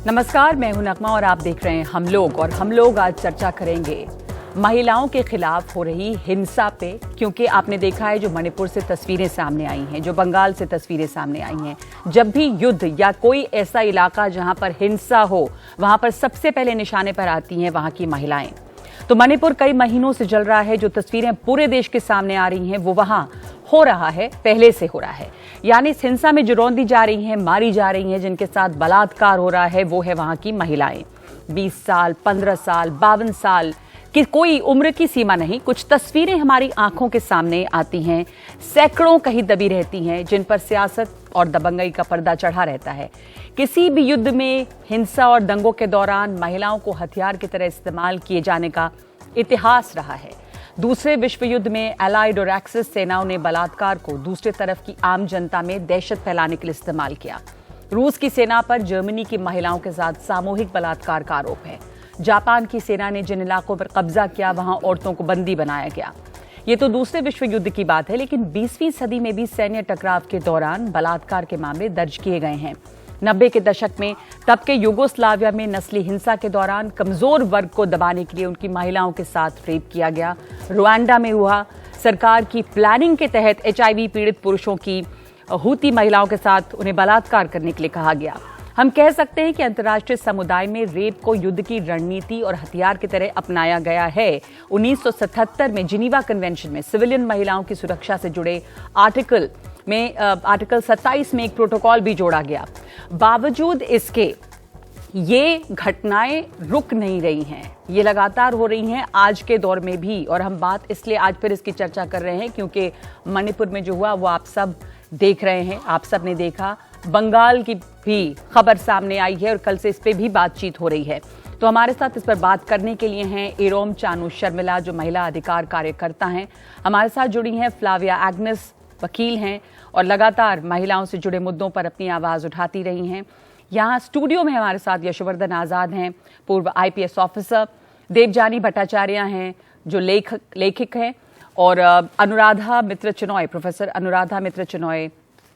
नमस्कार, मैं हूं नगमा और आप देख रहे हैं हम लोग आज चर्चा करेंगे महिलाओं के खिलाफ हो रही हिंसा पे, क्योंकि आपने देखा है जो मणिपुर से तस्वीरें सामने आई हैं, जो बंगाल से तस्वीरें सामने आई हैं। जब भी युद्ध या कोई ऐसा इलाका जहां पर हिंसा हो, वहां पर सबसे पहले निशाने पर आती हैं वहां की महिलाएं। तो मणिपुर कई महीनों से जल रहा है। जो तस्वीरें पूरे देश के सामने आ रही हैं वो वहां हो रहा है, पहले से हो रहा है। यानी इस हिंसा में जो रौंदी जा रही हैं, मारी जा रही हैं, जिनके साथ बलात्कार हो रहा है, वो है वहां की महिलाएं। 20 साल, 15 साल, 52 साल कि कोई उम्र की सीमा नहीं। कुछ तस्वीरें हमारी आंखों के सामने आती हैं, सैकड़ों कहीं दबी रहती हैं, जिन पर सियासत और दबंगई का पर्दा चढ़ा रहता है। किसी भी युद्ध में हिंसा और दंगों के दौरान महिलाओं को हथियार की तरह इस्तेमाल किए जाने का इतिहास रहा है। दूसरे विश्व युद्ध में एलाइड और एक्सिस सेनाओं ने बलात्कार को दूसरी तरफ की आम जनता में दहशत फैलाने के लिए इस्तेमाल किया। रूस की सेना पर जर्मनी की महिलाओं के साथ सामूहिक बलात्कार का आरोप है। जापान की सेना ने जिन इलाकों पर कब्जा किया, वहां औरतों को बंदी बनाया गया। ये तो दूसरे विश्व युद्ध की बात है, लेकिन 20वीं सदी में भी सैन्य टकराव के दौरान बलात्कार के मामले दर्ज किए गए हैं। 90 के दशक में तब के युगोस्लाविया में नस्ली हिंसा के दौरान कमजोर वर्ग को दबाने के लिए उनकी महिलाओं के साथ रेप किया गया। रुवांडा में हुआ। सरकार की प्लानिंग के तहत HIV पीड़ित पुरुषों की हूती महिलाओं के साथ उन्हें बलात्कार करने के लिए कहा गया। हम कह सकते हैं कि अंतर्राष्ट्रीय समुदाय में रेप को युद्ध की रणनीति और हथियार की तरह अपनाया गया है। 1977 में जिनीवा कन्वेंशन में सिविलियन महिलाओं की सुरक्षा से जुड़े आर्टिकल 27 में एक प्रोटोकॉल भी जोड़ा गया। बावजूद इसके ये घटनाएं रुक नहीं रही हैं, ये लगातार हो रही हैं आज के दौर में भी। और हम बात इसलिए आज फिर इसकी चर्चा कर रहे हैं क्योंकि मणिपुर में जो हुआ वो आप सब देख रहे हैं, आप सब ने देखा। बंगाल की भी खबर सामने आई है और कल से इस पे भी बातचीत हो रही है। तो हमारे साथ इस पर बात करने के लिए हैं इरोम चानू शर्मिला, जो महिला अधिकार कार्यकर्ता हैं। हमारे साथ जुड़ी हैं फ्लाविया एग्नेस, वकील हैं और लगातार महिलाओं से जुड़े मुद्दों पर अपनी आवाज उठाती रही हैं। यहाँ स्टूडियो में हमारे साथ यशवर्धन आजाद हैं, पूर्व IPS ऑफिसर। देवजानी भट्टाचार्य हैं, जो लेखक हैं, और अनुराधा मित्र Chinoy, professor Anuradha Mitra Chinoy,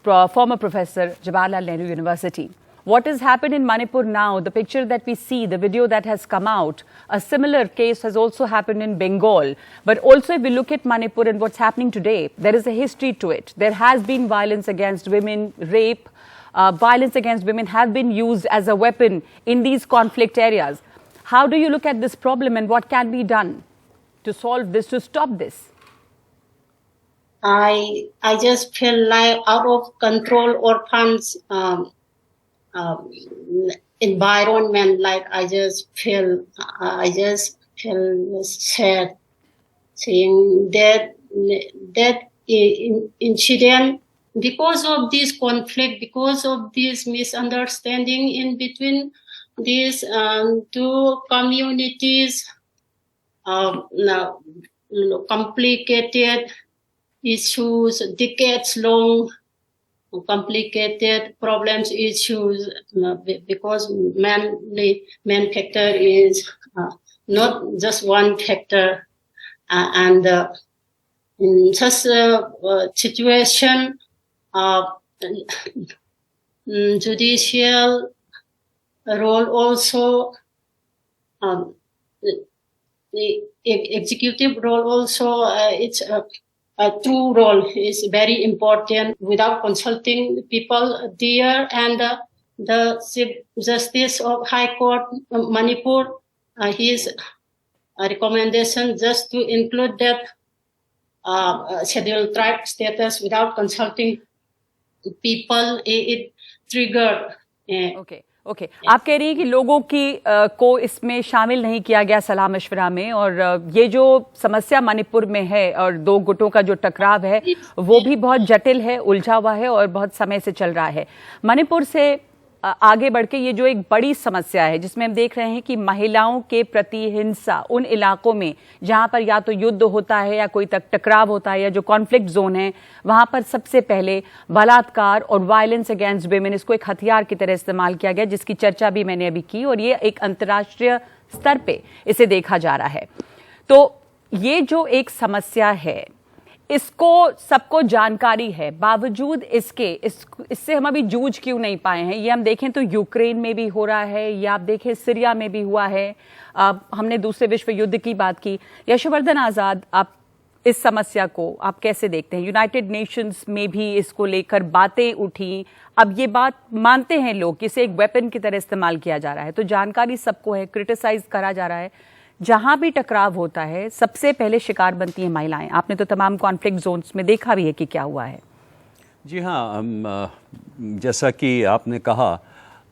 former professor, Jawaharlal Nehru University. What has happened in Manipur now, the picture that we see, the video that has come out, a similar case has also happened in Bengal. But also if we look at Manipur and what's happening today, there is a history to it. There has been violence against women, rape, violence against women have been used as a weapon in these conflict areas. How do you look at this problem and what can be done to solve this, to stop this? I just feel like out of control orphans environment. Like I just feel sad seeing that incident because of this conflict, because of this misunderstanding in between these two communities. Complicated issues, decades long complicated problems, issues, because main factor is not just one factor, and in such a situation, judicial role also, the executive role also, it's a true role is very important without consulting the people there. And the Chief Justice of High Court Manipur, his recommendation just to include that scheduled tribe status without consulting people, it triggered. Okay. आप कह रही हैं कि लोगों की को इसमें शामिल नहीं किया गया सलाह मशवरा में, और ये जो समस्या मणिपुर में है और दो गुटों का जो टकराव है वो भी बहुत जटिल है, उलझा हुआ है और बहुत समय से चल रहा है। मणिपुर से आगे बढ़ के ये जो एक बड़ी समस्या है जिसमें हम देख रहे हैं कि महिलाओं के प्रति हिंसा उन इलाकों में जहां पर या तो युद्ध होता है या कोई टकराव होता है या जो कॉन्फ्लिक्ट जोन है, वहां पर सबसे पहले बलात्कार और वायलेंस अगेंस्ट विमेन, इसको एक हथियार की तरह इस्तेमाल किया गया, जिसकी चर्चा भी मैंने अभी की, और ये एक अंतर्राष्ट्रीय स्तर पे इसे देखा जा रहा है। तो ये जो एक समस्या है, इसको सबको जानकारी है, बावजूद इससे हम अभी जूझ क्यों नहीं पाए हैं? ये हम देखें तो यूक्रेन में भी हो रहा है, या आप देखें सीरिया में भी हुआ है, हमने दूसरे विश्व युद्ध की बात की। यशवर्धन आजाद, आप इस समस्या को आप कैसे देखते हैं? यूनाइटेड नेशंस में भी इसको लेकर बातें उठी, अब ये बात मानते हैं लोग कि इसे एक वेपन की तरह इस्तेमाल किया जा रहा है, तो जानकारी सबको है, क्रिटिसाइज करा जा रहा है। जहां भी टकराव होता है सबसे पहले शिकार बनती हैं महिलाएं। आपने तो तमाम कॉन्फ्लिक्ट जोन्स में देखा भी है कि क्या हुआ है। जी हाँ, जैसा कि आपने कहा,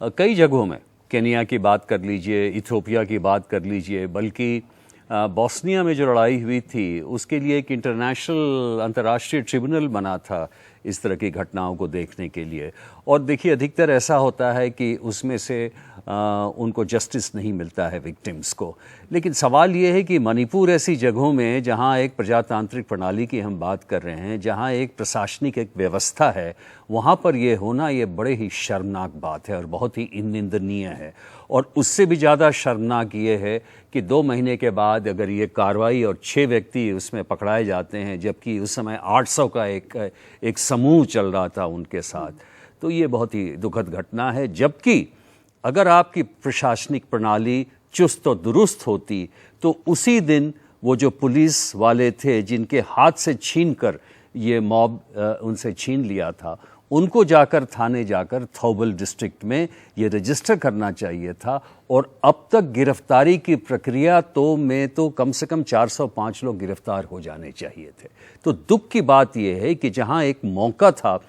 कई जगहों में, केनिया की बात कर लीजिए, इथियोपिया की बात कर लीजिए, बल्कि बॉस्निया में जो लड़ाई हुई थी उसके लिए एक अंतर्राष्ट्रीय ट्रिब्यूनल बना था इस तरह की घटनाओं को देखने के लिए। और देखिए, अधिकतर ऐसा होता है कि उसमें से उनको जस्टिस नहीं मिलता है विक्टिम्स को। लेकिन सवाल ये है कि मणिपुर ऐसी जगहों में जहाँ एक प्रजातांत्रिक प्रणाली की हम बात कर रहे हैं, जहाँ एक प्रशासनिक एक व्यवस्था है, वहाँ पर ये होना ये बड़े ही शर्मनाक बात है और बहुत ही निंदनीय है। और उससे भी ज़्यादा शर्मनाक ये है कि 2 महीने के बाद अगर ये कार्रवाई और 6 व्यक्ति उसमें पकड़ाए जाते हैं, जबकि उस समय 800 का एक समूह चल रहा था उनके साथ, तो ये बहुत ही दुखद घटना है। जबकि अगर आपकी प्रशासनिक प्रणाली चुस्त और दुरुस्त होती तो उसी दिन वो जो पुलिस वाले थे जिनके हाथ से छीन कर ये मॉब उनसे छीन लिया था, उनको जाकर थाने जाकर थौबल डिस्ट्रिक्ट में ये रजिस्टर करना चाहिए था। और अब तक गिरफ्तारी की प्रक्रिया में तो कम से कम 405 लोग गिरफ्तार हो जाने चाहिए थे। तो दुख की बात यह है कि जहां एक मौका था,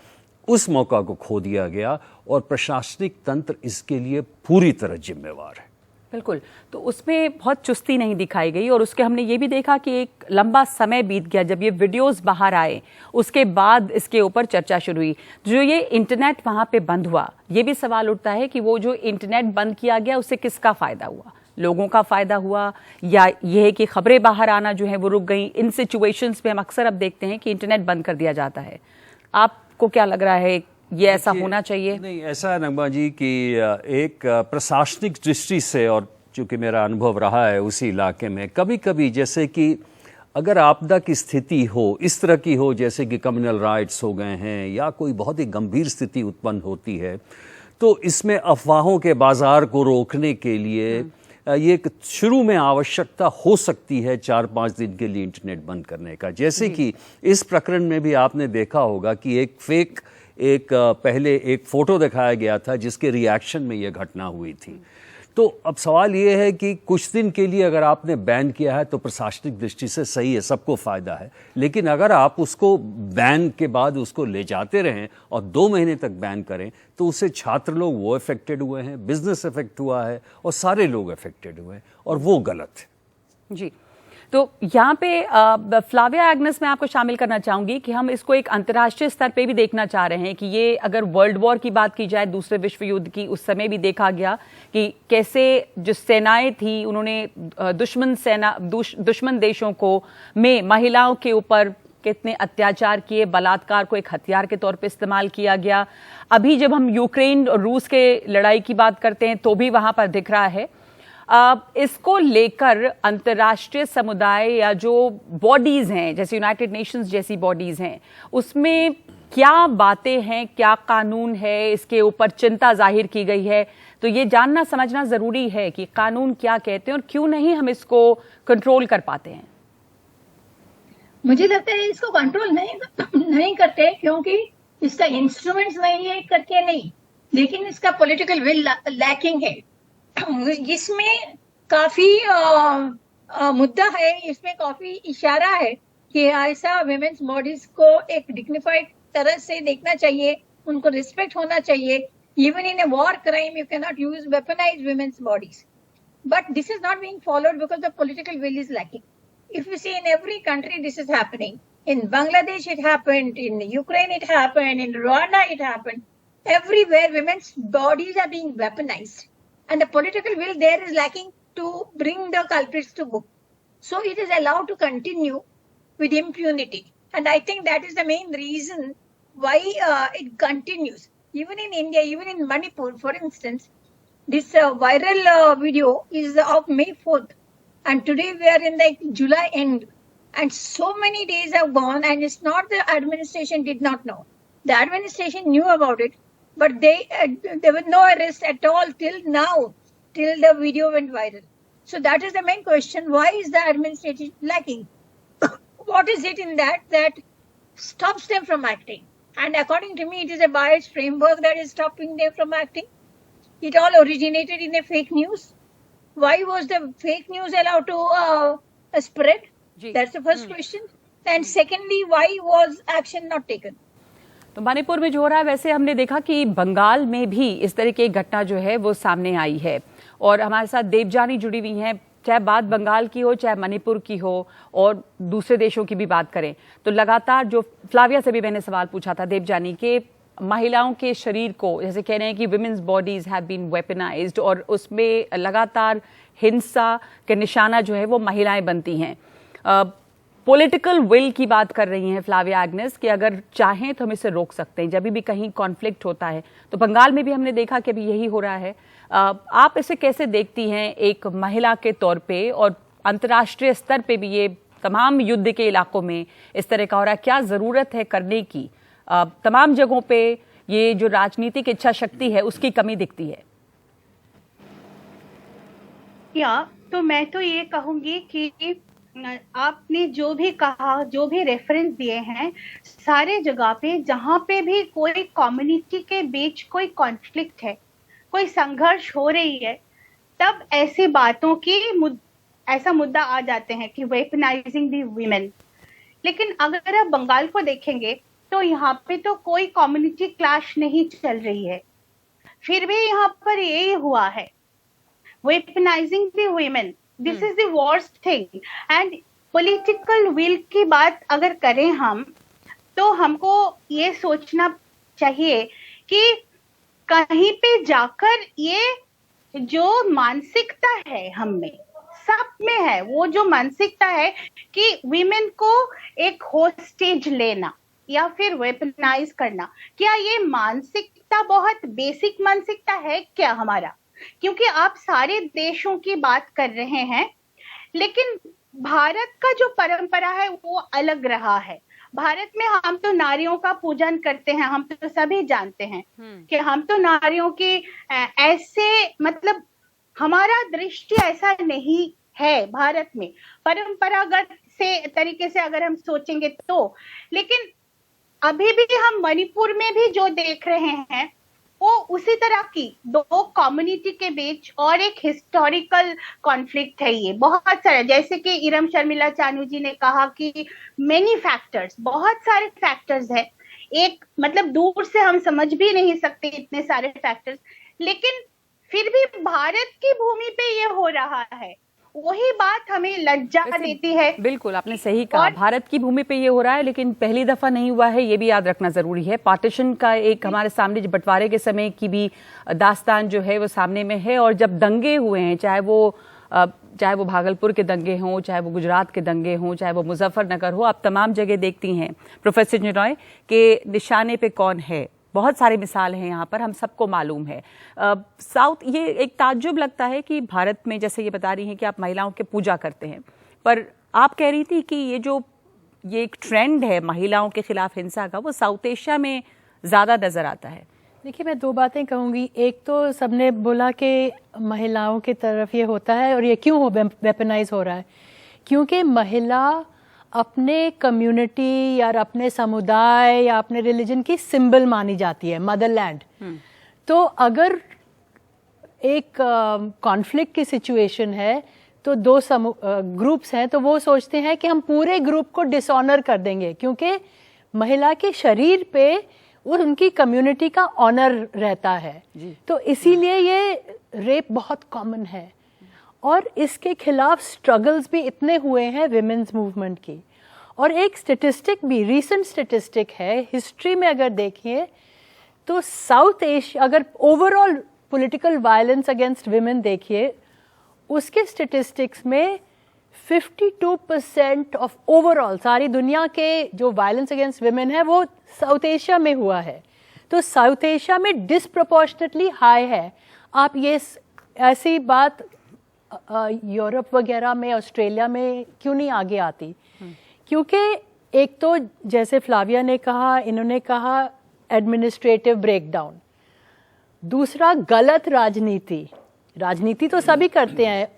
उस मौका को खो दिया गया और प्रशासनिक तंत्र इसके लिए पूरी तरह जिम्मेवार है। बिल्कुल, तो उसमें बहुत चुस्ती नहीं दिखाई गई। और उसके हमने ये भी देखा कि एक लंबा समय बीत गया, जब ये वीडियोस बाहर आए उसके बाद इसके ऊपर चर्चा शुरू हुई। जो ये इंटरनेट वहाँ पे बंद हुआ, ये भी सवाल उठता है कि वो जो इंटरनेट बंद किया गया उससे किसका फ़ायदा हुआ? लोगों का फ़ायदा हुआ, या ये है कि खबरें बाहर आना जो है वो रुक गई? इन सिचुएशंस में हम अक्सर अब देखते हैं कि इंटरनेट बंद कर दिया जाता है। आपको क्या लग रहा है, ये ऐसा होना चाहिए? नहीं, ऐसा है नगमा जी कि एक प्रशासनिक दृष्टि से, और चूंकि मेरा अनुभव रहा है उसी इलाके में, कभी कभी जैसे कि अगर आपदा की स्थिति हो, इस तरह की हो जैसे कि कम्युनल राइट्स हो गए हैं या कोई बहुत ही गंभीर स्थिति उत्पन्न होती है, तो इसमें अफवाहों के बाजार को रोकने के लिए ये शुरू में आवश्यकता हो सकती है 4-5 दिन के लिए इंटरनेट बंद करने का। जैसे कि इस प्रकरण में भी आपने देखा होगा कि पहले एक फोटो दिखाया गया था जिसके रिएक्शन में यह घटना हुई थी। तो अब सवाल ये है कि कुछ दिन के लिए अगर आपने बैन किया है तो प्रशासनिक दृष्टि से सही है, सबको फायदा है। लेकिन अगर आप उसको बैन के बाद उसको ले जाते रहें और 2 महीने तक बैन करें, तो उससे छात्र लोग वो अफेक्टेड हुए हैं, बिजनेस अफेक्ट हुआ है और सारे लोग अफेक्टेड हुए हैं, और वो गलत है। जी, तो यहाँ पे फ्लाविया एग्नेस में आपको शामिल करना चाहूंगी कि हम इसको एक अंतर्राष्ट्रीय स्तर पे भी देखना चाह रहे हैं कि ये अगर वर्ल्ड वॉर की बात की जाए, दूसरे विश्व युद्ध की, उस समय भी देखा गया कि कैसे जो सेनाएं थी उन्होंने दुश्मन देशों को में महिलाओं के ऊपर कितने अत्याचार किए, बलात्कार को एक हथियार के तौर पे इस्तेमाल किया गया। अभी जब हम यूक्रेन और रूस के लड़ाई की बात करते हैं तो भी वहां पर दिख रहा है। इसको लेकर अंतर्राष्ट्रीय समुदाय या जो बॉडीज हैं, जैसे यूनाइटेड नेशंस जैसी बॉडीज हैं, उसमें क्या बातें हैं, क्या कानून है, इसके ऊपर चिंता जाहिर की गई है? तो ये जानना समझना जरूरी है कि कानून क्या कहते हैं और क्यों नहीं हम इसको कंट्रोल कर पाते हैं। मुझे लगता है इसको कंट्रोल नहीं करते क्योंकि इसका इंस्ट्रूमेंट्स नहीं है करके नहीं, लेकिन इसका पॉलिटिकल विल लैकिंग है। इसमें काफी मुद्दा है, इसमें काफी इशारा है कि ऐसा विमेन्स बॉडीज को एक डिग्निफाइड तरह से देखना चाहिए, उनको रिस्पेक्ट होना चाहिए। Even in a war crime you can not use weaponize women's bodies, but this is not being followed because the political will is lacking. If you see in every country this is happening. In Bangladesh it happened, in Ukraine it happened, in Rwanda it happened. Everywhere women's bodies are being weaponized. And the political will there is lacking to bring the culprits to book. So it is allowed to continue with impunity. And I think that is the main reason why it continues. Even in India, even in Manipur, for instance, this viral video is of May 4th. And today we are in the July end. And so many days have gone, and it's not the administration did not know. The administration knew about it, but there was no arrest at all till now, till the video went viral. So that is the main question. Why is the administration lacking? What is it in that stops them from acting? And according to me, it is a biased framework that is stopping them from acting. It all originated in a fake news. Why was the fake news allowed to spread? That's the first question. And secondly, why was action not taken? तो मणिपुर में जो हो रहा है, वैसे हमने देखा कि बंगाल में भी इस तरह की घटना जो है वो सामने आई है। और हमारे साथ देवजानी जुड़ी हुई हैं, चाहे बात बंगाल की हो, चाहे मणिपुर की हो, और दूसरे देशों की भी बात करें तो लगातार जो फ्लाविया से भी मैंने सवाल पूछा था देवजानी के महिलाओं के शरीर को, जैसे कह रहे हैं कि women's bodies have been weaponized, और उसमें लगातार हिंसा के निशाना जो है वो महिलाएं बनती हैं। पॉलिटिकल विल की बात कर रही हैं फ्लाविया एग्नेस कि अगर चाहें तो हम इसे रोक सकते हैं जब भी कहीं कॉन्फ्लिक्ट होता है। तो बंगाल में भी हमने देखा कि अभी यही हो रहा है। आप इसे कैसे देखती हैं एक महिला के तौर पे, और अंतर्राष्ट्रीय स्तर पे भी ये तमाम युद्ध के इलाकों में इस तरह का हो रहा है, क्या जरूरत है करने की? तमाम जगहों पे ये जो राजनीतिक इच्छा शक्ति है उसकी कमी दिखती है। तो मैं तो ये कहूंगी कि आपने जो भी कहा, जो भी रेफरेंस दिए हैं, सारे जगह पे जहां पे भी कोई कम्युनिटी के बीच कोई कॉन्फ्लिक्ट है, कोई संघर्ष हो रही है, तब ऐसी बातों की ऐसा मुद्दा आ जाते हैं कि वेपनाइजिंग दी वीमेन। लेकिन अगर आप बंगाल को देखेंगे तो यहाँ पे तो कोई कम्युनिटी क्लैश नहीं चल रही है, फिर भी यहाँ पर यही हुआ है, weaponising the women. This is the worst thing. And political will की बात अगर करें हम, तो हमको ये सोचना चाहिए कि कहीं पे जाकर ये जो मानसिकता है हम में, सब में है, वो जो मानसिकता है कि वीमेन को एक होस्टेज लेना या फिर वेपनाइज करना, क्या ये मानसिकता बहुत बेसिक मानसिकता है क्या हमारा? क्योंकि आप सारे देशों की बात कर रहे हैं, लेकिन भारत का जो परंपरा है वो अलग रहा है। भारत में हम तो नारियों का पूजन करते हैं, हम तो सभी जानते हैं कि हम तो नारियों की ऐसे, मतलब हमारा दृष्टि ऐसा नहीं है भारत में, परंपरागत से तरीके से अगर हम सोचेंगे तो। लेकिन अभी भी हम मणिपुर में भी जो देख रहे हैं वो उसी तरह की दो कम्युनिटी के बीच और एक हिस्टोरिकल कॉन्फ्लिक्ट है। ये बहुत सारे, जैसे कि इरम शर्मिला चानू जी ने कहा कि मेनी फैक्टर्स, बहुत सारे फैक्टर्स है, एक मतलब दूर से हम समझ भी नहीं सकते इतने सारे फैक्टर्स, लेकिन फिर भी भारत की भूमि पे ये हो रहा है। वही बात हमें लज्जा देती है। बिल्कुल आपने सही कहा, भारत की भूमि पे ये हो रहा है, लेकिन पहली दफा नहीं हुआ है, ये भी याद रखना जरूरी है। पार्टीशन का एक हमारे सामने बंटवारे के समय की भी दास्तान जो है वो सामने में है, और जब दंगे हुए हैं, चाहे वो भागलपुर के दंगे हों, चाहे वो गुजरात के दंगे हों, चाहे वो मुजफ्फरनगर हो, आप तमाम जगह देखती हैं प्रोफेसर चिनॉय के निशाने पे कौन है। बहुत सारे मिसाल हैं यहाँ पर, हम सबको मालूम है। साउथ, ये एक ताज्जुब लगता है कि भारत में, जैसे ये बता रही हैं कि आप महिलाओं की पूजा करते हैं, पर आप कह रही थी कि ये एक ट्रेंड है महिलाओं के खिलाफ हिंसा का, वो साउथ एशिया में ज़्यादा नज़र आता है। देखिए, मैं दो बातें कहूँगी। एक तो सबने बोला कि महिलाओं की तरफ ये होता है, और ये क्यों वेपनाइज हो रहा है? क्योंकि महिला अपने कम्युनिटी या अपने समुदाय या अपने रिलीजन की सिंबल मानी जाती है, मदरलैंड। तो अगर एक कॉन्फ्लिक्ट की सिचुएशन है तो दो ग्रुप्स हैं, तो वो सोचते हैं कि हम पूरे ग्रुप को डिसऑनर कर देंगे, क्योंकि महिला के शरीर पे उनकी कम्युनिटी का ऑनर रहता है। तो इसीलिए ये रेप बहुत कॉमन है, और इसके खिलाफ स्ट्रगल्स भी इतने हुए हैं विमेंस मूवमेंट की। और एक स्टेटिस्टिक भी, रीसेंट स्टेटिस्टिक है, हिस्ट्री में अगर देखिए तो साउथ एशिया, अगर overall political violence against women देखिए, उसके स्टेटिस्टिक्स में 52% ऑफ ओवरऑल सारी दुनिया के जो वायलेंस अगेंस्ट विमेन है वो साउथ एशिया में हुआ है। तो साउथ एशिया में डिसप्रोपोर्शनेटली हाई है। आप ये ऐसी बात यूरोप वगैरह में, ऑस्ट्रेलिया में क्यों नहीं आगे आती? क्योंकि एक तो जैसे फ्लाविया ने कहा, इन्होंने कहा एडमिनिस्ट्रेटिव ब्रेकडाउन, दूसरा गलत राजनीति। राजनीति तो सभी करते हैं,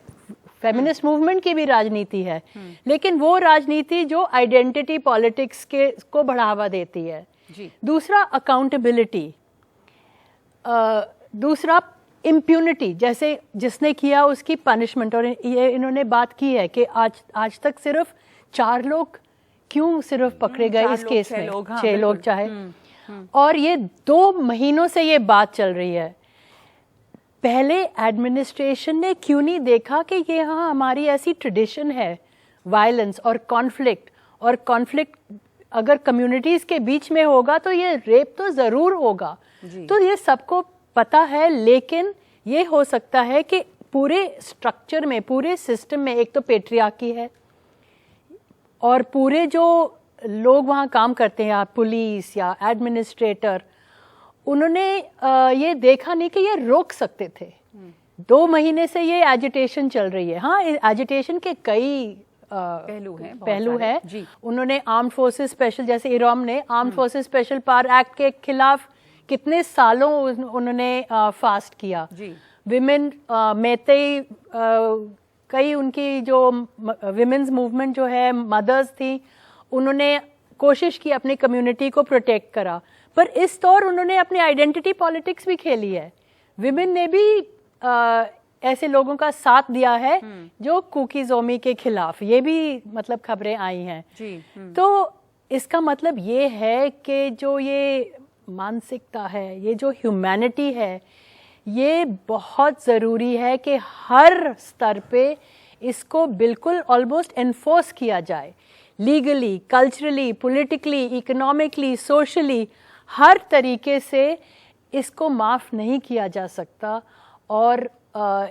फेमिनिस्ट मूवमेंट की भी राजनीति है, लेकिन वो राजनीति जो आइडेंटिटी पॉलिटिक्स के को बढ़ावा देती है। दूसरा अकाउंटेबिलिटी, दूसरा इम्प्यूनिटी, जैसे जिसने किया उसकी पनिशमेंट। और ये इन्होंने बात की है कि आज तक सिर्फ 4 लोग क्यों सिर्फ पकड़े गए इस केस में, 6 लोग चाहे। और ये 2 महीनों से ये बात चल रही है। पहले एडमिनिस्ट्रेशन ने क्यों नहीं देखा कि ये हाँ हमारी ऐसी ट्रेडिशन है वायलेंस और कॉन्फ्लिक्ट अगर कम्युनिटीज के बीच में होगा तो ये रेप तो जरूर होगा। तो ये सबको पता है, लेकिन ये हो सकता है कि पूरे स्ट्रक्चर में, पूरे सिस्टम में एक तो पेट्रियार्की है और पूरे जो लोग वहाँ काम करते हैं, या पुलिस या एडमिनिस्ट्रेटर, उन्होंने ये देखा नहीं कि ये रोक सकते थे। 2 महीने से ये एजिटेशन चल रही है। हाँ, एजिटेशन के कई पहलू है। उन्होंने आर्म्ड फोर्सेस स्पेशल, जैसे इरोम ने armed forces special power act के खिलाफ कितने सालों उन्होंने फास्ट किया। विमेन मैतेई, कई उनकी जो विमेन्स मूवमेंट जो है, मदर्स थी, उन्होंने कोशिश की अपनी कम्युनिटी को प्रोटेक्ट करा। पर इस दौर उन्होंने अपनी आइडेंटिटी पॉलिटिक्स भी खेली है। विमेन ने भी ऐसे लोगों का साथ दिया है जो कुकी जोमी के खिलाफ, ये भी मतलब खबरें आई हैं। तो इसका मतलब ये है कि जो ये मानसिकता है, ये जो ह्यूमैनिटी है, ये बहुत ज़रूरी है कि हर स्तर पे इसको बिल्कुल ऑलमोस्ट एनफोर्स किया जाए, legally, culturally, politically, economically, socially, हर तरीके से इसको माफ़ नहीं किया जा सकता। और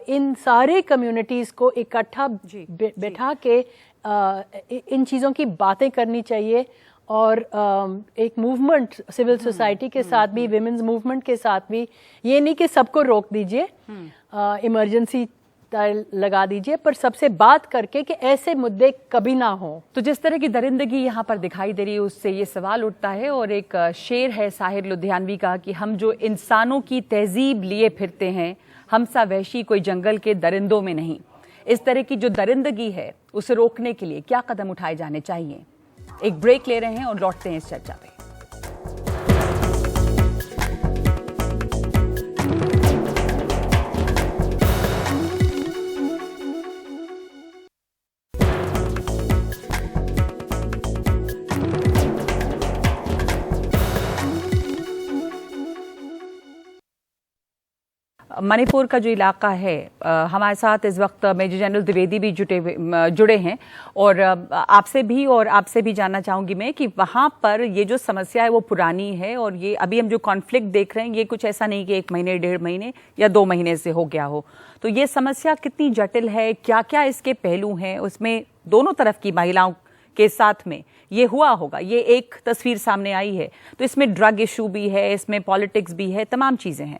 इन सारे कम्युनिटीज़ को इकट्ठा बैठा के इन चीज़ों की बातें करनी चाहिए। और एक मूवमेंट सिविल सोसाइटी के साथ भी, विमेंस मूवमेंट के साथ भी, ये नहीं कि सबको रोक दीजिए, इमरजेंसी लगा दीजिए, पर सबसे बात करके कि ऐसे मुद्दे कभी ना हो। तो जिस तरह की दरिंदगी यहाँ पर दिखाई दे रही है, उससे ये सवाल उठता है। और एक शेर है साहिर लुधियानवी का कि हम जो इंसानों की तहजीब लिए फिरते हैं, हम सा वहशी कोई जंगल के दरिंदों में नहीं। इस तरह की जो दरिंदगी है, उसे रोकने के लिए क्या कदम उठाए जाने चाहिए? एक ब्रेक ले रहे हैं और लौटते हैं इस चर्चा पे। मणिपुर का जो इलाका है, हमारे साथ इस वक्त मेजर जनरल द्विवेदी भी जुड़े हैं। और आपसे भी जानना चाहूँगी मैं कि वहाँ पर ये जो समस्या है वो पुरानी है, और ये अभी हम जो कॉन्फ्लिक्ट देख रहे हैं, ये कुछ ऐसा नहीं कि 1 महीने, 1.5 महीने या 2 महीने से हो गया हो। तो ये समस्या कितनी जटिल है, क्या क्या इसके पहलू हैं, उसमें दोनों तरफ की महिलाओं के साथ में ये हुआ होगा, ये एक तस्वीर सामने आई है। तो इसमें ड्रग इशू भी है, इसमें पॉलिटिक्स भी है, तमाम चीज़ें हैं।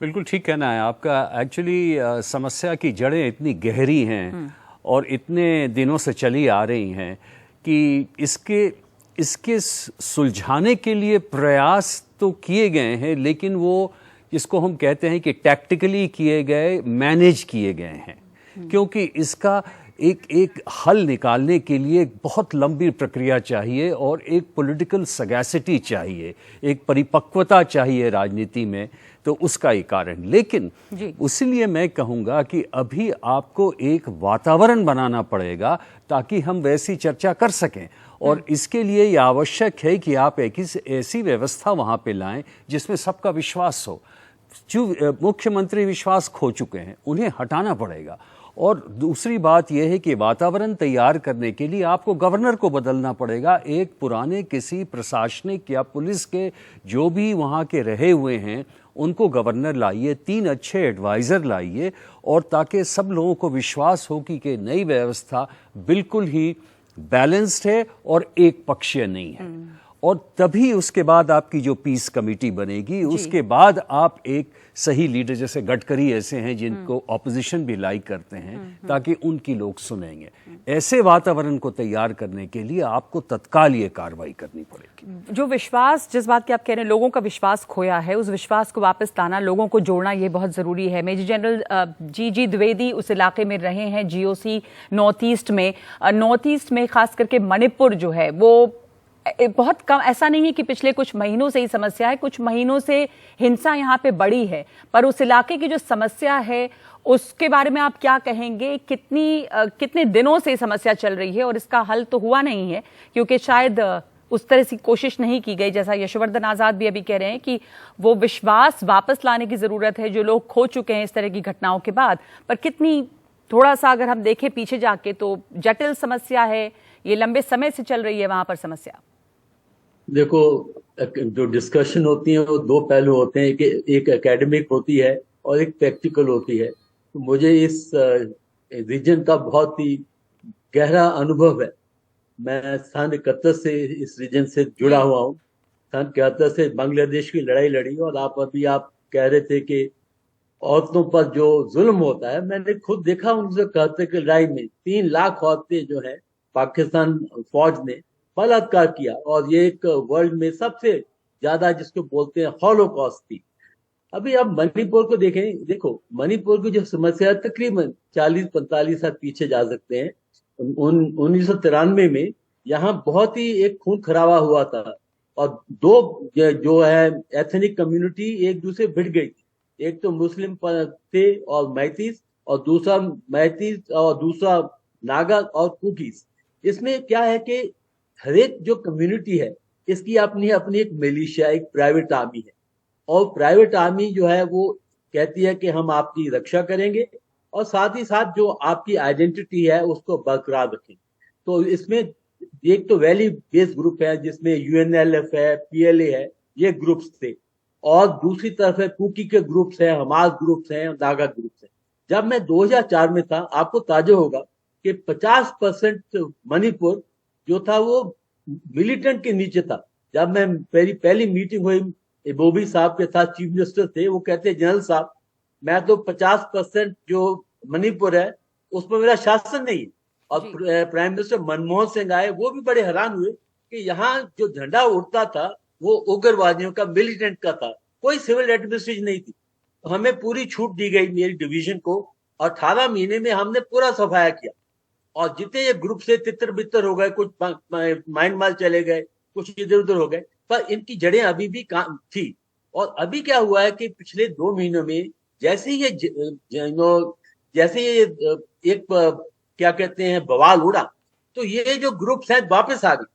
बिल्कुल ठीक कहना है आपका। एक्चुअली समस्या की जड़ें इतनी गहरी हैं और इतने दिनों से चली आ रही हैं कि इसके सुलझाने के लिए प्रयास तो किए गए हैं, लेकिन वो जिसको हम कहते हैं कि टैक्टिकली किए गए, मैनेज किए गए हैं। क्योंकि इसका एक हल निकालने के लिए एक बहुत लंबी प्रक्रिया चाहिए और एक पॉलिटिकल सगैसिटी चाहिए, एक परिपक्वता चाहिए राजनीति में। तो उसका ही कारण, लेकिन उसीलिए मैं कहूँगा कि अभी आपको एक वातावरण बनाना पड़ेगा ताकि हम वैसी चर्चा कर सकें। और इसके लिए ये आवश्यक है कि आप एक ऐसी व्यवस्था वहाँ पे लाएं जिसमें सबका विश्वास हो। जो मुख्यमंत्री विश्वास खो चुके हैं, उन्हें हटाना पड़ेगा। और दूसरी बात यह है कि वातावरण तैयार करने के लिए आपको गवर्नर को बदलना पड़ेगा। एक पुराने किसी प्रशासनिक या पुलिस के जो भी वहाँ के रहे हुए हैं, उनको गवर्नर लाइए, 3 अच्छे एडवाइज़र लाइए, और ताकि सब लोगों को विश्वास हो कि नई व्यवस्था बिल्कुल ही बैलेंस्ड है और एक पक्षीय नहीं है। और तभी उसके बाद आपकी जो पीस कमेटी बनेगी, उसके बाद आप एक सही लीडर, जैसे गडकरी ऐसे हैं जिनको ऑपोजिशन भी लाइक करते हैं, ताकि उनकी लोग सुनेंगे। ऐसे वातावरण को तैयार करने के लिए आपको तत्काल ये कार्रवाई करनी पड़ेगी। जो विश्वास, जिस बात की आप कह रहे हैं, लोगों का विश्वास खोया है, उस विश्वास को वापस लाना, लोगों को जोड़ना, ये बहुत जरूरी है। मेजर जनरल जी द्विवेदी उस इलाके में रहे हैं, GOC नॉर्थ ईस्ट में खास करके मणिपुर जो है वो बहुत कम, ऐसा नहीं है कि पिछले कुछ महीनों से ही समस्या है, कुछ महीनों से हिंसा यहाँ पे बढ़ी है, पर उस इलाके की जो समस्या है उसके बारे में आप क्या कहेंगे? कितने दिनों से समस्या चल रही है और इसका हल तो हुआ नहीं है, क्योंकि शायद उस तरह से कोशिश नहीं की गई, जैसा यशवर्धन आजाद भी अभी कह रहे हैं कि वो विश्वास वापस लाने की जरूरत है जो लोग खो चुके हैं इस तरह की घटनाओं के बाद। पर कितनी, थोड़ा सा अगर हम देखें पीछे जाके तो जटिल समस्या है, ये लंबे समय से चल रही है वहां पर समस्या। देखो, जो डिस्कशन होती है वो दो पहलू होते हैं, एक एकेडमिक होती है और एक प्रैक्टिकल होती है। तो मुझे इस रीजन का बहुत ही गहरा अनुभव है। मैं सन 71 से इस रीजन से जुड़ा हुआ हूँ। सन 71 से बांग्लादेश की लड़ाई लड़ी, और आप कह रहे थे कि औरतों पर जो जुल्म होता है, मैंने खुद देखा 1971 की लड़ाई में 3 लाख औरतें जो है पाकिस्तान फौज ने बलात्कार किया, और ये एक वर्ल्ड में सबसे ज्यादा जिसको बोलते हैं हॉलोकॉस्ट थी। अभी आप मणिपुर को देखें, देखो मणिपुर की जो समस्या तकरीबन 40-45 साल पीछे जा सकते हैं। 1993 में यहाँ बहुत ही एक खून खराबा हुआ था, और दो जो है एथनिक कम्युनिटी एक दूसरे भिड़ गई थी। एक तो मुस्लिम थे और मैतीस, और दूसरा नागा और कुकीज। इसमें क्या है कि हर एक जो कम्युनिटी है इसकी अपनी अपनी एक मिलिशिया, एक प्राइवेट आर्मी है, और प्राइवेट आर्मी जो है वो कहती है कि हम आपकी रक्षा करेंगे और साथ ही साथ जो आपकी आइडेंटिटी है उसको बरकरार रखें। तो इसमें एक तो वैली बेस्ड ग्रुप है जिसमें UNLF है, PLA है, ये ग्रुप्स थे, और दूसरी तरफ है कुकी के ग्रुप्स हैं, हमास ग्रुप्स हैं, नागा ग्रुप्स हैं। जब मैं 2004 में था, आपको ताज्जुब होगा कि 50% मणिपुर जो था वो मिलिटेंट के नीचे था। जब मैं पहली मीटिंग हुई बोबी साहब के साथ, चीफ मिनिस्टर थे, वो कहते जनरल साहब मैं तो 50% जो मणिपुर है उस पर मेरा शासन नहीं है। और प्राइम मिनिस्टर मनमोहन सिंह आए, वो भी बड़े हैरान हुए कि यहाँ जो झंडा उड़ता था वो उग्रवादियों का, मिलिटेंट का था, कोई सिविल एडमिनिस्ट्रेशन नहीं थी। तो हमें पूरी छूट दी गई मेरी डिवीजन को, और 18 महीने में हमने पूरा सफाया किया, और जितने ये ग्रुप से तितर बितर हो गए, कुछ म्यांमार चले गए, कुछ इधर उधर हो गए, पर इनकी जड़ें अभी भी थी। और अभी क्या हुआ है कि पिछले 2 महीनों में जैसे ये एक क्या कहते हैं बवाल उड़ा, तो ये जो ग्रुप्स हैं वापस आ गए,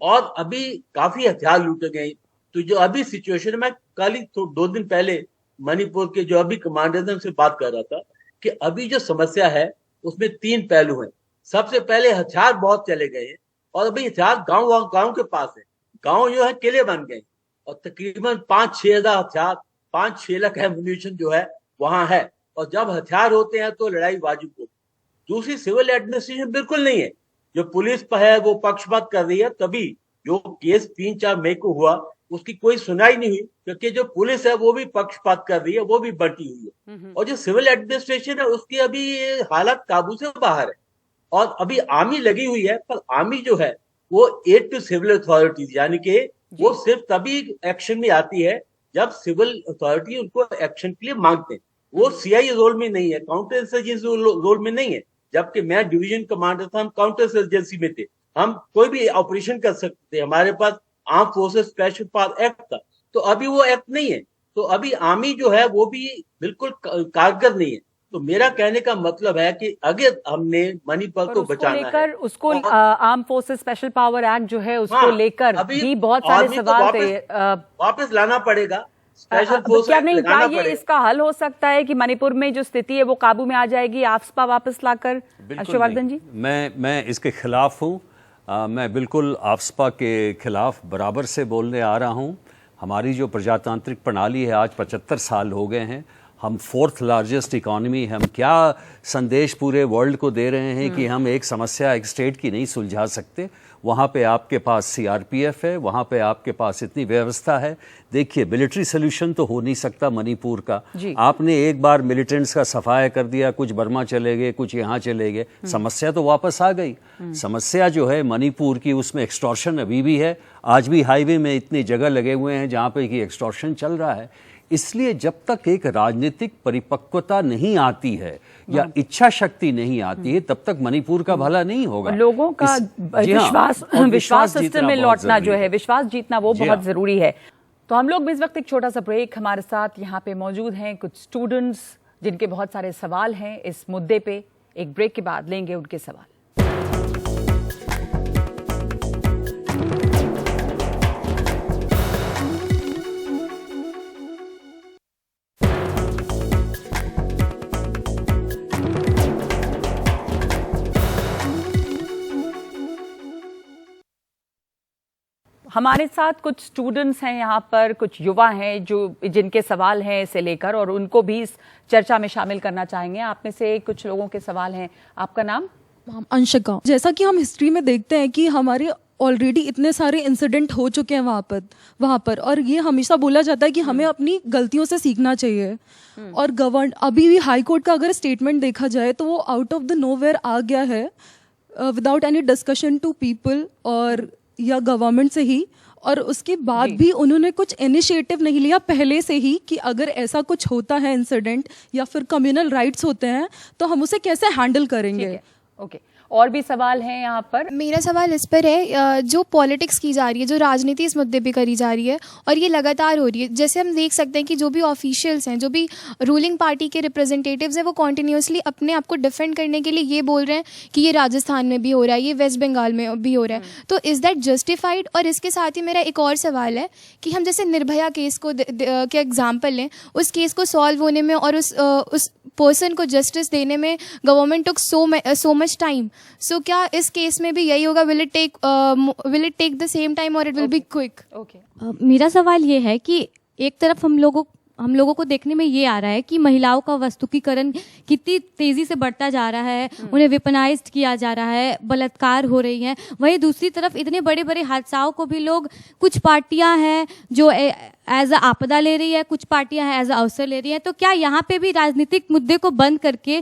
और अभी काफी हथियार लूटे गए। तो जो अभी सिचुएशन, मैं कल ही 2 दिन पहले मणिपुर के जो अभी कमांडर उनसे बात कर रहा था कि अभी जो समस्या है उसमें 3 पहलू हैं। सबसे पहले हथियार बहुत चले गए हैं, और अभी हथियार गांव के पास है। गांव जो है किले बन गए, और तकरीबन 5-6 हजार हथियार, 5-6 लाख एम्युनिशन जो है वहां है। और जब हथियार होते हैं तो लड़ाई वाजिब होती है। दूसरी, सिविल एडमिनिस्ट्रेशन बिल्कुल नहीं है। जो पुलिस पर है वो पक्षपात कर रही है। तभी जो केस 3-4 मई को हुआ उसकी कोई सुनाई नहीं हुई, क्योंकि जो पुलिस है वो भी पक्षपात कर रही है, वो भी बंटी हुई है। और जो सिविल एडमिनिस्ट्रेशन है उसकी अभी हालत काबू से बाहर है, और अभी आर्मी लगी हुई है। पर आर्मी जो है वो एड टू सिविल अथॉरिटीज, यानी कि वो सिर्फ तभी एक्शन में आती है जब सिविल अथॉरिटी उनको एक्शन के लिए मांगते हैं। वो CI रोल में नहीं है, काउंटर इंसर्जेंसी रोल में नहीं है। जबकि मैं डिवीजन कमांडर था, हम काउंटर इंसर्जेंसी में थे, हम कोई भी ऑपरेशन कर सकते थे, हमारे पास armed forces special power act था। तो अभी वो एक्ट नहीं है, तो अभी आर्मी जो है वो भी बिल्कुल कारगर नहीं है। तो मेरा कहने का मतलब है कि अगर हमने मणिपुर को बचाना है, उसको arm forces special power act जो है उसको लेकर भी बहुत सारे सवाल थे, वापस लाना पड़ेगा। क्या नहीं, क्या ये इसका हल हो सकता है कि मणिपुर में जो स्थिति है वो काबू में आ जाएगी आफ्सपा वापस लाकर? हर्षवर्धन जी, मैं इसके खिलाफ हूँ। मैं बिल्कुल आफ्सपा के खिलाफ बराबर से बोलने आ रहा हूँ। हमारी जो प्रजातांत्रिक प्रणाली है आज 75 साल हो गए हैं, हम 4th लार्जेस्ट इकॉनमी, हम क्या संदेश पूरे वर्ल्ड को दे रहे हैं कि हम एक समस्या एक स्टेट की नहीं सुलझा सकते। वहाँ पे आपके पास सीआरपीएफ है, वहाँ पे आपके पास इतनी व्यवस्था है। देखिए मिलिट्री सोल्यूशन तो हो नहीं सकता मणिपुर का। आपने एक बार मिलिटेंट्स का सफाया कर दिया, कुछ बर्मा चले गए, कुछ यहाँ चले गए, समस्या तो वापस आ गई। समस्या जो है मणिपुर की, उसमें एक्सटॉर्शन अभी भी है। आज भी हाईवे में इतनी जगह लगे हुए हैं जहाँ पे कि एक्सटॉर्शन चल रहा है। इसलिए जब तक एक राजनीतिक परिपक्वता नहीं आती है या इच्छा शक्ति नहीं आती है, तब तक मणिपुर का भला नहीं होगा। लोगों का विश्वास सिस्टम में लौटना जो है, विश्वास जीतना, वो बहुत जरूरी है। तो हम लोग भी इस वक्त एक छोटा सा ब्रेक, हमारे साथ यहाँ पे मौजूद हैं कुछ स्टूडेंट्स जिनके बहुत सारे सवाल हैं इस मुद्दे पे। एक ब्रेक के बाद लेंगे उनके सवाल। हमारे साथ कुछ स्टूडेंट्स हैं यहाँ पर, कुछ युवा हैं जो जिनके सवाल हैं इसे लेकर, और उनको भी इस चर्चा में शामिल करना चाहेंगे। आप में से कुछ लोगों के सवाल हैं। आपका नाम? अंशिका। जैसा कि हम हिस्ट्री में देखते हैं कि हमारे ऑलरेडी इतने सारे इंसिडेंट हो चुके हैं वहाँ पर और ये हमेशा बोला जाता है कि हमें अपनी गलतियों से सीखना चाहिए। और अभी भी हाई कोर्ट का अगर स्टेटमेंट देखा जाए तो वो आउट ऑफ द नोवेयर आ गया है, without any discussion to people और या गवर्नमेंट से ही। और उसके बाद भी उन्होंने कुछ इनिशिएटिव नहीं लिया पहले से ही कि अगर ऐसा कुछ होता है इंसिडेंट या फिर कम्युनल राइट्स होते हैं तो हम उसे कैसे हैंडल करेंगे। ओके, और भी सवाल हैं यहाँ पर? मेरा सवाल इस पर है, जो पॉलिटिक्स की जा रही है, जो राजनीति इस मुद्दे पे करी जा रही है और ये लगातार हो रही है। जैसे हम देख सकते हैं कि जो भी ऑफिशियल्स हैं, जो भी रूलिंग पार्टी के रिप्रेजेंटेटिव्स हैं, वो कॉन्टिन्यूसली अपने आप को डिफेंड करने के लिए ये बोल रहे हैं कि ये राजस्थान में भी हो रहा है, ये वेस्ट बंगाल में भी हो रहा है। तो इज़ दैट जस्टिफाइड? और इसके साथ ही मेरा एक और सवाल है कि हम जैसे निर्भया केस को के एग्जाम्पल लें, उस केस को सॉल्व होने में और उस पर्सन को जस्टिस देने में government took so much time. So क्या इस केस में भी यही होगा? Will it take the same time और इट विल बी क्विक? मेरा सवाल ये है कि एक तरफ हम लोगों को देखने में ये आ रहा है कि महिलाओं का वस्तुकीकरण कितनी तेजी से बढ़ता जा रहा है, उन्हें वेपनाइज्ड किया जा रहा है, बलात्कार हो रही हैं। वहीं दूसरी तरफ इतने बड़े बड़े हादसाओं को भी लोग, कुछ पार्टियां हैं जो एज अ आपदा ले रही है, कुछ पार्टियां हैं एज अ अवसर ले रही है। तो क्या यहाँ पे भी राजनीतिक मुद्दे को बंद करके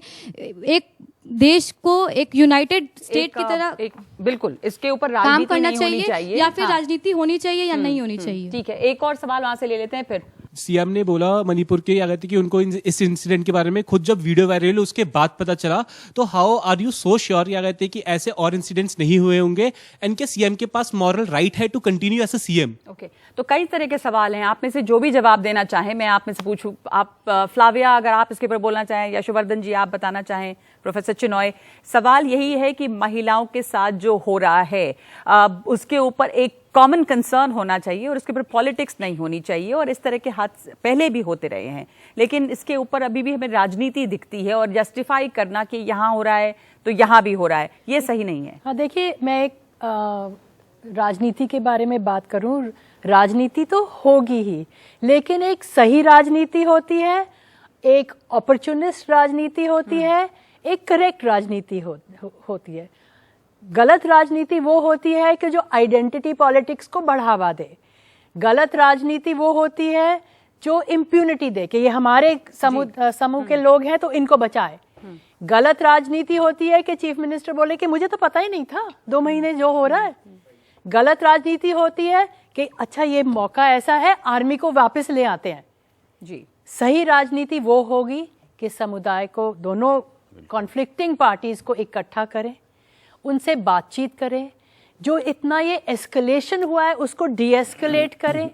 एक देश को एक यूनाइटेड स्टेट की तरह बिल्कुल इसके ऊपर काम करना नहीं होनी चाहिए या फिर राजनीति होनी चाहिए या नहीं होनी चाहिए? ठीक है, एक और सवाल वहां से ले लेते हैं फिर। सीएम ने बोला मणिपुर के क्या कहते कि उनको इस इंसिडेंट के बारे में खुद जब वीडियो वायरल हुई उसके बाद पता चला, तो how are you so sure क्या कहते कि ऐसे और इंसिडेंट्स नहीं हुए होंगे, एंड के सीएम के पास मॉरल राइट है to continue as a CM? Okay, तो कई तरह के सवाल हैं, आप में से जो भी जवाब देना चाहें मैं आप में से पूछूं। आप फ्लाविया, अगर आप इसके ऊपर बोलना चाहें, यशोवर्धन जी आप बताना चाहें, प्रोफेसर चिनॉय, सवाल यही है कि महिलाओं के साथ जो हो रहा है उसके ऊपर एक कॉमन कंसर्न होना चाहिए और उसके ऊपर पॉलिटिक्स नहीं होनी चाहिए। और इस तरह के हादसे पहले भी होते रहे हैं, लेकिन इसके ऊपर अभी भी हमें राजनीति दिखती है और जस्टिफाई करना कि यहाँ हो रहा है तो यहाँ भी हो रहा है, ये सही नहीं है। हाँ, देखिए, मैं एक राजनीति के बारे में बात करूं, राजनीति तो होगी ही, लेकिन एक सही राजनीति होती है, एक अपॉर्चुनिस्ट राजनीति होती है, एक करेक्ट राजनीति होती है। गलत राजनीति वो होती है कि जो आइडेंटिटी पॉलिटिक्स को बढ़ावा दे। गलत राजनीति वो होती है जो इम्प्यूनिटी दे कि ये हमारे समूह के लोग हैं तो इनको बचाए। गलत राजनीति होती है कि चीफ मिनिस्टर बोले कि मुझे तो पता ही नहीं था 2 महीने जो हो रहा है। गलत राजनीति होती है कि अच्छा ये मौका ऐसा है, आर्मी को वापस ले आते हैं जी। सही राजनीति वो होगी कि समुदाय को, दोनों कॉन्फ्लिक्टिंग पार्टीज को इकट्ठा करें, उनसे बातचीत करें, जो इतना ये एस्केलेशन हुआ है उसको डीएस्केलेट करें।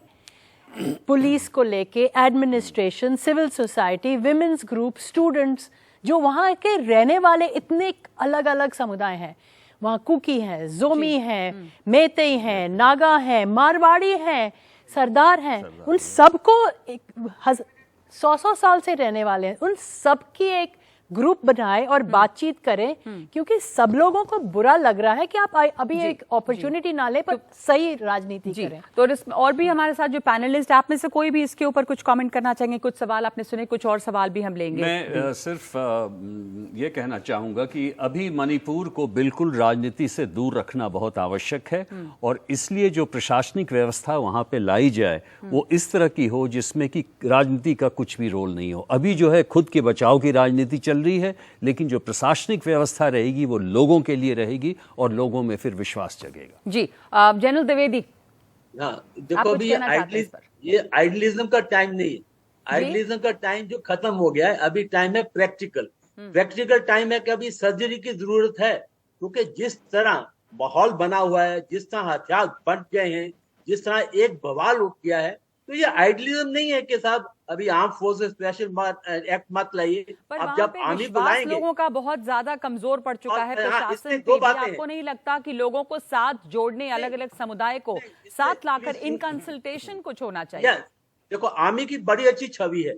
पुलिस को लेके administration, civil society, women's group, students, जो वहाँ के रहने वाले इतने अलग अलग समुदाय हैं, वहाँ कुकी हैं, जोमी हैं, मेतेई हैं, नागा हैं, मारवाड़ी हैं, सरदार हैं, उन सबको 100-100 साल से रहने वाले हैं, उन सबकी एक ग्रुप बनाए और बातचीत करें, क्योंकि सब लोगों को बुरा लग रहा है कि आप अभी एक अपॉर्चुनिटी ना ले, पर सही राजनीति करें। तो और भी हमारे साथ जो पैनलिस्ट, आप में से कोई भी इसके ऊपर कुछ कमेंट करना चाहेंगे? कुछ सवाल आपने सुने, कुछ और सवाल भी हम लेंगे। मैं सिर्फ ये कहना चाहूंगा कि अभी मणिपुर को बिल्कुल राजनीति से दूर रखना बहुत आवश्यक है, और इसलिए जो प्रशासनिक व्यवस्था वहां पे लाई जाए वो इस तरह की हो जिसमें कि राजनीति का कुछ भी रोल नहीं हो। अभी जो है खुद के बचाव की राजनीति चल रही है, लेकिन जो प्रशासनिक व्यवस्था रहेगी वो लोगों के लिए रहेगी और लोगों में फिर विश्वास जगेगा। जी जनरल द्विवेदी, हाँ, देखो अभी ये आइडियलिज्म का टाइम नहीं है। आइडियलिज्म का टाइम जो खत्म हो गया है, अभी टाइम है प्रैक्टिकल टाइम है कि अभी सर्जरी की जरूरत है, क्योंकि जिस तरह माहौल बना हुआ है, जिस तरह हथियार बंट गए हैं, जिस तरह एक बवाल उठ गया है, तो ये आइडियलिज्म नहीं है कि साहब अभी आर्म फोर्सेस स्पेशल एक्ट मत लाइए। अब जब आर्मी को लाएंगे, लोगों का बहुत ज्यादा कमजोर पड़ चुका है प्रशासन पे। आपको नहीं लगता कि लोगों को साथ जोड़ने, अलग अलग समुदाय को साथ लाकर इन कंसल्टेशन कुछ होना चाहिए? देखो आर्मी की बड़ी अच्छी छवि है,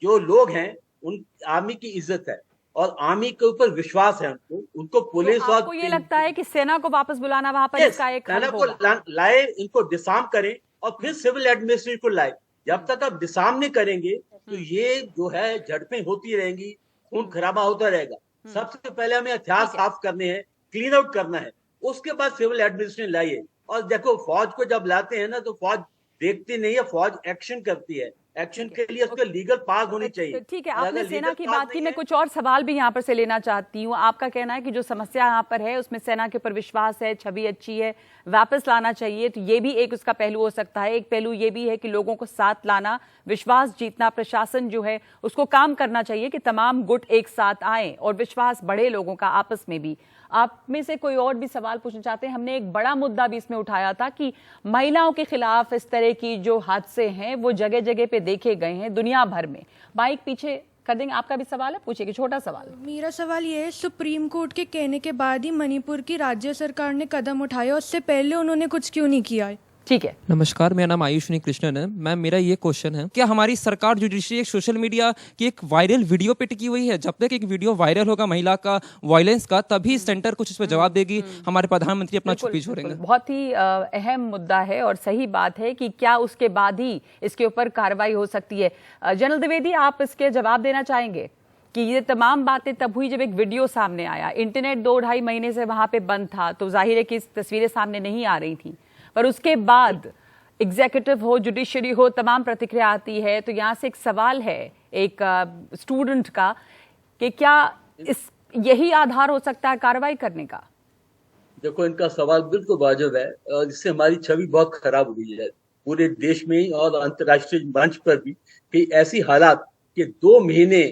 जो लोग हैं उन आर्मी की इज्जत है और आर्मी के ऊपर विश्वास है उनको पुलिस। तो आपको ये लगता है कि सेना को वापस बुलाना वहां पर इसका एक सेना को लाए, इनको डिसआर्म करें और फिर सिविल एडमिनिस्ट्रेशन को लाए। जब तक आप डिसआर्म नहीं करेंगे तो ये जो है झड़पें होती रहेंगी, खून खराबा होता रहेगा। सबसे पहले हमें हथियार साफ करने हैं, क्लीन आउट करना है, उसके बाद सिविल एडमिनिस्ट्रेशन लाइए। और देखो फौज को जब लाते हैं ना तो फौज देखती नहीं है, फौज एक्शन करती है। एक्शन के लिए उसके लीगल पास होनी चाहिए। ठीक है, आपने सेना की बात की, मैं कुछ और सवाल भी यहाँ पर से लेना चाहती हूँ। आपका कहना है कि जो समस्या यहाँ पर है उसमें सेना के ऊपर विश्वास है, छवि अच्छी है, वापस लाना चाहिए, तो ये भी एक उसका पहलू हो सकता है। एक पहलू ये भी है कि लोगों को साथ लाना, विश्वास जीतना, प्रशासन जो है उसको काम करना चाहिए कि तमाम गुट एक साथ आए और विश्वास बढ़े लोगों का आपस में भी। आप में से कोई और भी सवाल पूछना चाहते हैं? हमने एक बड़ा मुद्दा भी इसमें उठाया था कि महिलाओं के खिलाफ इस तरह की जो हादसे हैं वो जगह जगह पे देखे गए हैं दुनिया भर में। माइक पीछे कर देंगे, आपका भी सवाल है, पूछिए। छोटा सवाल। मेरा सवाल ये है, सुप्रीम कोर्ट के कहने के बाद ही मणिपुर की राज्य सरकार ने कदम उठाया, उससे पहले उन्होंने कुछ क्यों नहीं किया है? ठीक है, नमस्कार, मेरा नाम आयुषनी कृष्णन है। मैम मेरा ये क्वेश्चन है, क्या हमारी सरकार जुडिशरी एक सोशल मीडिया की एक वायरल वीडियो पे टिकी हुई है? जब तक एक वीडियो वायरल होगा महिला का वायलेंस का, तभी सेंटर कुछ इस पर जवाब देगी, हमारे प्रधानमंत्री अपना चुप्पी छोड़ेंगे। बहुत ही अहम मुद्दा है और सही बात है कि क्या उसके बाद ही इसके ऊपर कार्रवाई हो सकती है। जनरल द्विवेदी, आप इसके जवाब देना चाहेंगे कि ये तमाम बातें तब हुई जब एक वीडियो सामने आया। इंटरनेट 2-2.5 महीने से वहां पे बंद था, तो जाहिर है कि इस तस्वीरें सामने नहीं आ रही थी, पर उसके बाद एग्जीक्यूटिव हो, जुडिशरी हो, तमाम प्रतिक्रिया आती है। तो यहाँ से एक सवाल है एक स्टूडेंट का कि क्या यही आधार हो सकता है कार्रवाई करने का? देखो इनका सवाल बिल्कुल वाजिब है और इससे हमारी छवि बहुत खराब हुई है पूरे देश में और अंतर्राष्ट्रीय मंच पर भी, कि ऐसी हालात कि 2 महीने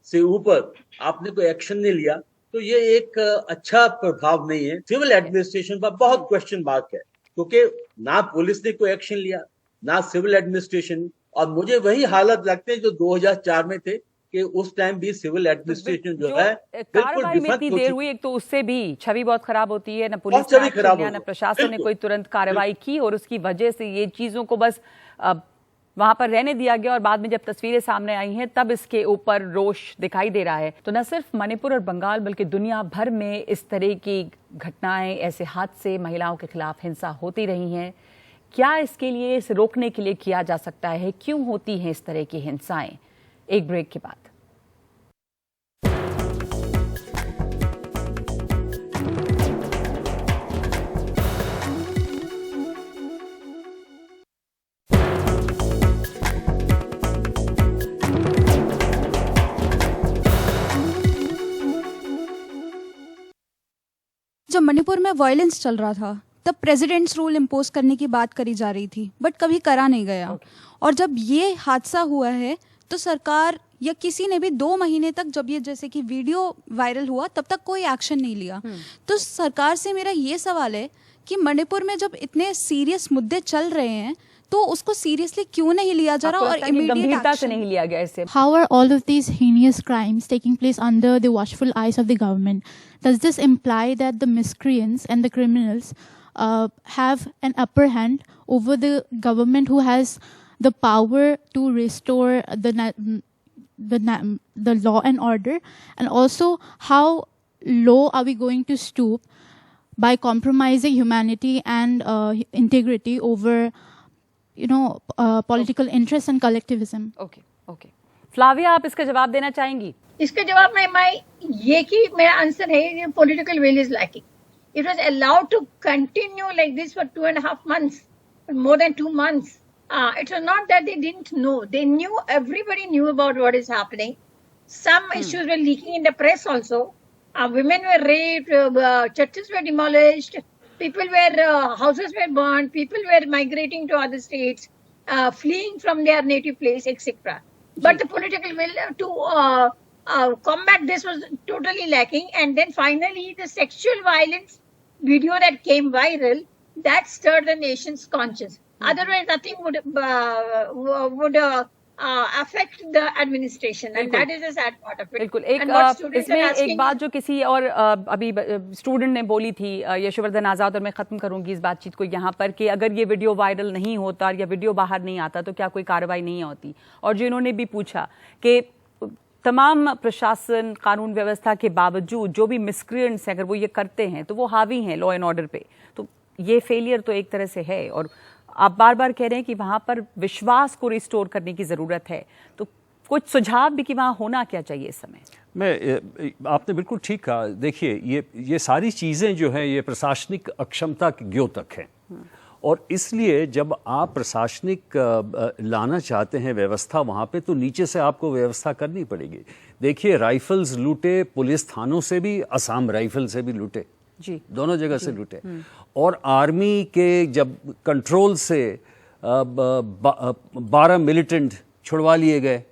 से ऊपर आपने कोई एक्शन नहीं लिया, तो ये एक अच्छा प्रभाव नहीं है। सिविल एडमिनिस्ट्रेशन पर बहुत क्वेश्चन मार्क है, क्योंकि ना पुलिस ने कोई एक्शन लिया, ना सिविल एडमिनिस्ट्रेशन। और मुझे वही हालत लगते हैं जो 2004 में थे, कि उस टाइम भी सिविल एडमिनिस्ट्रेशन जो है बिल्कुल इतनी देर हुई, एक तो उससे भी छवि बहुत खराब होती है, न पुलिस ने न प्रशासन ने कोई तुरंत कार्रवाई की, और उसकी वजह से ये चीजों को बस वहां पर रहने दिया गया। और बाद में जब तस्वीरें सामने आई हैं तब इसके ऊपर रोष दिखाई दे रहा है। तो न सिर्फ मणिपुर और बंगाल बल्कि दुनिया भर में इस तरह की घटनाएं, ऐसे हादसे, महिलाओं के खिलाफ हिंसा होती रही हैं। क्या इसके लिए, इसे रोकने के लिए किया जा सकता है? क्यों होती हैं इस तरह की हिंसाएं? एक ब्रेक के बाद। जब मणिपुर में वायलेंस चल रहा था तब प्रेसिडेंट्स रूल इम्पोज करने की बात करी जा रही थी, बट कभी करा नहीं गया। और जब ये हादसा हुआ है तो सरकार या किसी ने भी 2 महीने तक, जब ये जैसे कि वीडियो वायरल हुआ, तब तक कोई एक्शन नहीं लिया। तो सरकार से मेरा ये सवाल है कि मणिपुर में जब इतने सीरियस मुद्दे चल रहे हैं तो उसको सीरियसली क्यों नहीं लिया जा रहा और गंभीरता से नहीं लिया गया इसे? How are all of these heinous crimes taking place under the watchful eyes of the government? Does this imply that the miscreants and the criminals have an upper hand over the government, who has the power to restore the law and order, and also how low are we going to stoop by compromising humanity and integrity over, political interest and collectivism. Okay. Flavia, आप इसका जवाब देना चाहेंगी? इसका जवाब मैं ये कि मेरा आंसर है political will is lacking. It was allowed to continue like this for 2.5 months, more than 2 months. It was not that they didn't know. They knew, everybody knew about what is happening. Some issues were leaking in the press also. Women were raped, churches were demolished, houses were burned, people were migrating to other states, fleeing from their native place, etc. But the political will to combat this was totally lacking. And then finally, the sexual violence video that came viral, that stirred the nation's conscience. Otherwise, nothing would affect the administration, and that is the sad part of it. बिल्कुल. इसमें एक बात जो किसी और अभी student ने बोली थी, यशोवर्धन आज़ाद, और मैं ख़त्म करूंगी इस बातचीत को यहाँ पर, कि अगर ये वीडियो वायरल नहीं होता या वीडियो बाहर नहीं आता तो क्या कोई कार्रवाई नहीं होती. और जो इन्होंने भी पूछा कि तमाम प्रशासन, कानून व्यवस्था के बावजूद जो भी मिसक्रिएंट्स हैं, अगर वो ये करते हैं तो वो हावी हैं लॉ एंड ऑर्डर पे, तो ये फेलियर तो एक तरह से है. और आप बार बार कह रहे हैं कि वहाँ पर विश्वास को रिस्टोर करने की ज़रूरत है, तो कुछ सुझाव भी कि वहाँ होना क्या चाहिए इस समय? आपने बिल्कुल ठीक कहा. देखिए, ये सारी चीज़ें जो हैं ये प्रशासनिक अक्षमता के द्योतक हैं. और इसलिए जब आप प्रशासनिक लाना चाहते हैं व्यवस्था वहाँ पे, तो नीचे से आपको व्यवस्था करनी पड़ेगी. देखिए, राइफल्स लूटे पुलिस थानों से भी, असम राइफल से भी लूटे जी, दोनों जगह से लूटे. और आर्मी के जब कंट्रोल से 12 मिलिटेंट छुड़वा लिए गए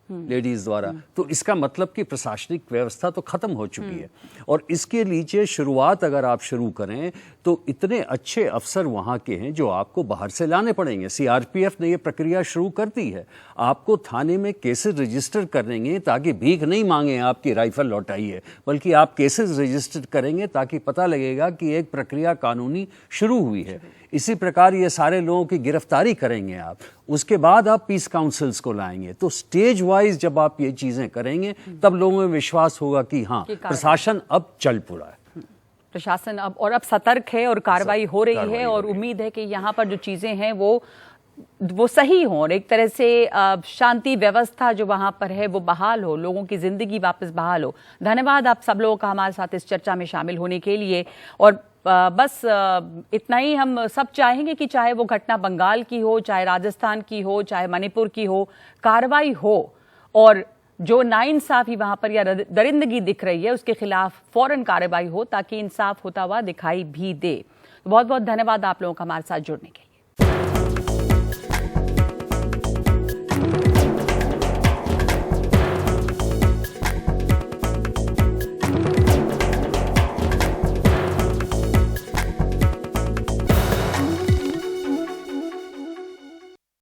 लेडीज द्वारा, तो इसका मतलब कि प्रशासनिक व्यवस्था तो खत्म हो चुकी है. और इसके नीचे शुरुआत अगर आप शुरू करें तो इतने अच्छे अफसर वहाँ के हैं जो आपको बाहर से लाने पड़ेंगे. सीआरपीएफ ने ये प्रक्रिया शुरू कर दी है. आपको थाने में केसेस रजिस्टर करेंगे ताकि भीख नहीं मांगे आपकी राइफल लौटाइए, बल्कि आप केसेस रजिस्टर करेंगे ताकि पता लगेगा कि एक प्रक्रिया कानूनी शुरू हुई है. इसी प्रकार ये सारे लोगों की गिरफ्तारी करेंगे आप, उसके बाद आप पीस काउंसिल्स को लाएंगे. तो स्टेज वाइज जब आप ये चीज़ें करेंगे तब लोगों में विश्वास होगा कि हाँ, प्रशासन अब चल पड़ा है. प्रशासन अब सतर्क है और कार्रवाई हो रही है. और उम्मीद है कि यहाँ पर जो चीज़ें हैं वो सही हो और एक तरह से शांति व्यवस्था जो वहाँ पर है वो बहाल हो, लोगों की ज़िंदगी वापस बहाल हो. धन्यवाद आप सब लोगों का हमारे साथ इस चर्चा में शामिल होने के लिए. और बस इतना ही हम सब चाहेंगे कि चाहे वो घटना बंगाल की हो, चाहे राजस्थान की हो, चाहे मणिपुर की हो, कार्रवाई हो और जो नाइंसाफी वहाँ पर या दरिंदगी दिख रही है उसके खिलाफ फौरन कार्रवाई हो ताकि इंसाफ होता हुआ दिखाई भी दे. बहुत बहुत धन्यवाद आप लोगों का हमारे साथ जुड़ने के लिए.